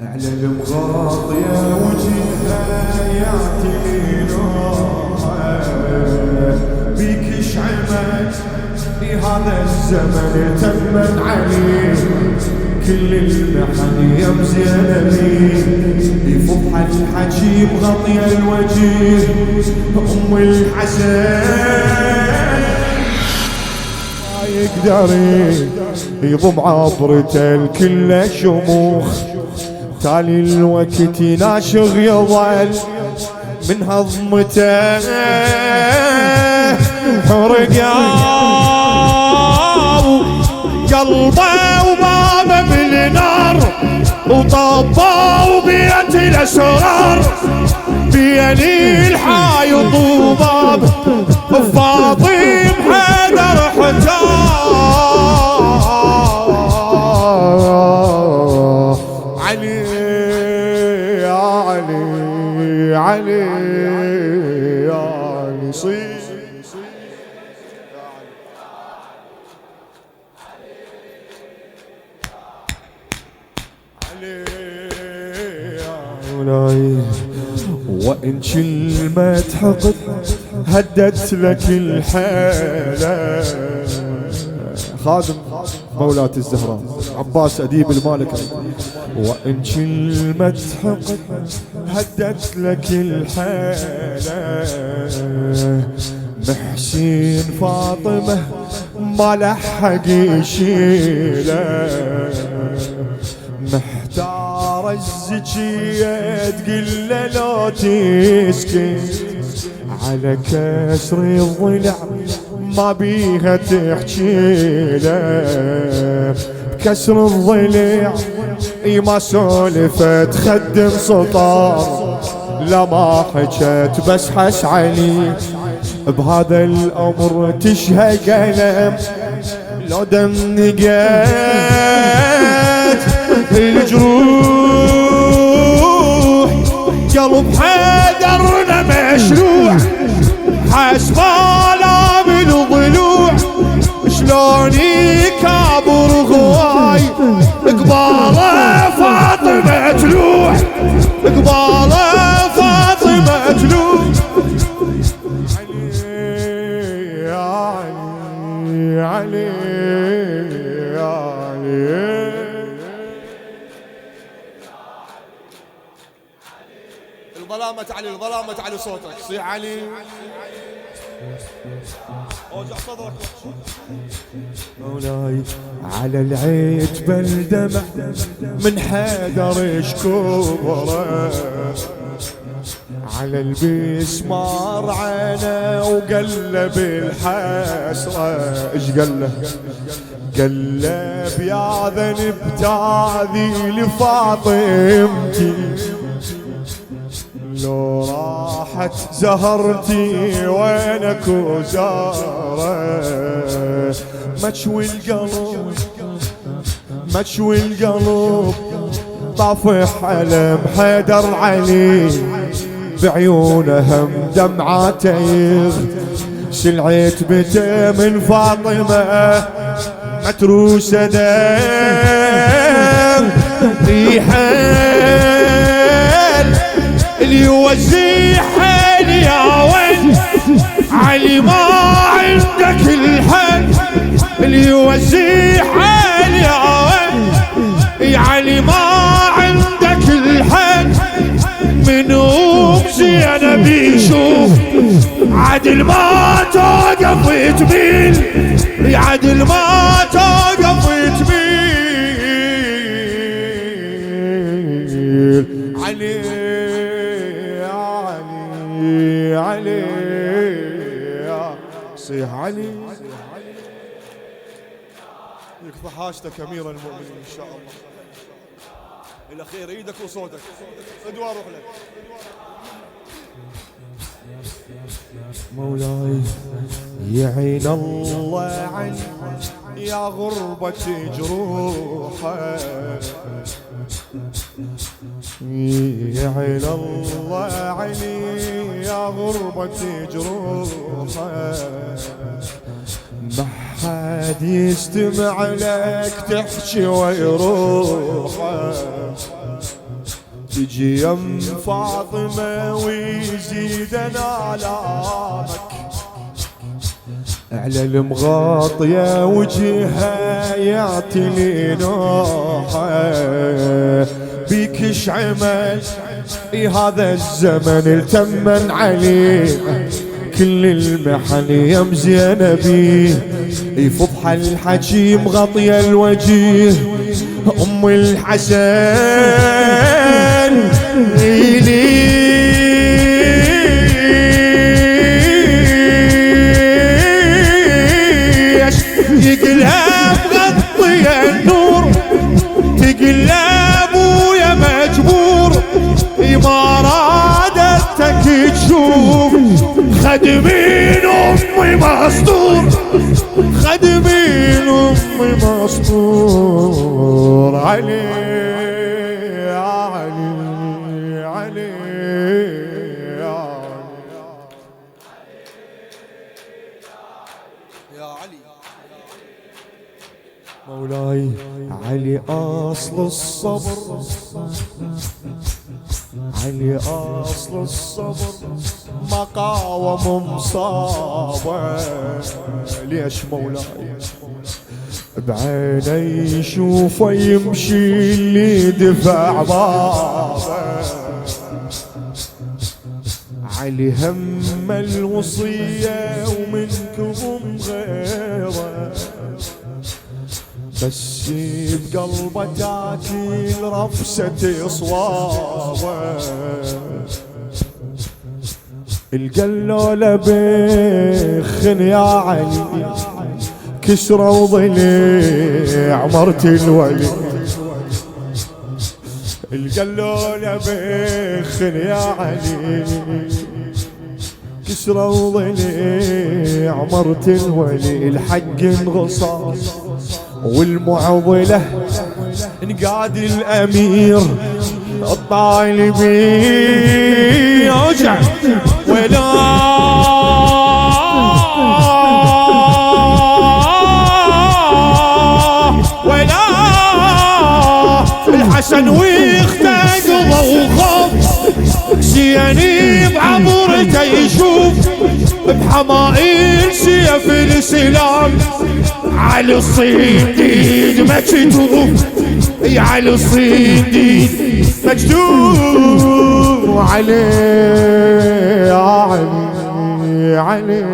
على المغاضية وجهها يعطي نوعه بيك شعمت بهذا الزمن تمن عليه كل المحن يا مزينبي بفضحة الحكي مغطية الوجه أم الحسن ما يقدر يضم عبرته الكل شموخ تالي الوقت ناشغ يظل من هضمته حرقاو قلبه وبابه بالنار وطباو بيت الاسرار بيني الحايط وباب فاضي بحيدر حجار علي يا علي علي يا علي صير وإن كلمة حقد هدت لك الحالة خادم مولاة الزهراء عباس أديب المالك وإن كلمة حقد هدت لك الحالة محسين فاطمة ما لحق يشيله محتار الزكية تقله لو تسكت على كسر الضلع ما بيها تحكيله بكسر الضلع ما سولفت خدم سطار لا ما حكت بس حس علي بهذا الأمر تشهى قلم لو دم نقيت الجروح قلب حيدرنا مشروع حسباله بالضلوع شلوني كابر غواي قباله فاطمة تلوح قباله فاطمة تلوح علي علي علي الظلامة علي الظلامة علي صوتك صيح علي اوجع صدرك مولاي على العيد بالدمع من حيدر شكوره على البسمار عينه وقلب الحسرة ايش قله قلب يا ذنب تاذي لفاطمتي لو راحت زهرتي وينك وزاره مشوي القلب مشوي القلب طافح علم حيدر علي بعيونه هم دمعاته سلعت بته من فاطمة متروسة دم ريحان اللي يوزيها يا وين علي ما عندك الحل اللي يوزيها يا وين علي ما عندك الحل منهم زينب يشوف عدل ما توقف تميل عدل ما توقف تميل علي علي علي صيح علي يكفى حاجتك امير المؤمنين ان شاء الله الى خير ايدك وصوتك ادوار روح لك مولاي يعين الله عني يا غربة جروحه يعين الله عني يا غربة جروحه ما حد يستمع لك تحكي ويروح تجي يم فاطمة ويزيدنا آلامك، على المغاطية وجهها يعتلي نوحة، بيكش عمل هذا الزمن التمن عليه، كل المحن يم زينبي يفضح الحكي مغطية الوجيه، أم الحسن يقلها مغطية النور، تقلب ويا مجبور، ما رادتك تشوف خدمين أمي مسطور، خدمين أمي مسطور. علي علي علي يا علي مولاي، علي أصل الصبر، علي أصل الصبر، ما قاوم مصابه. ليش مولاي؟ بعيني يشوفه يمشي اللي دفع بابه، علي هم الوصية ومنكم غيره، بس بقلبه تاكل رفسة صوابه، القلولة بخن يا علي، كسرة وضليع مرت الولي، القلولة بخن يا علي، كسرة وضليع مرت الولي، الحق انغصاص والمعضلة انقاد الأمير، الطالبي يوجع ولا ولا الحسن ويختق وخوف، سياني بعبرته يشوف، بحمائل سيف السلام، على الصنديد مكتوب، على الصنديد مكتوب، علي علي علي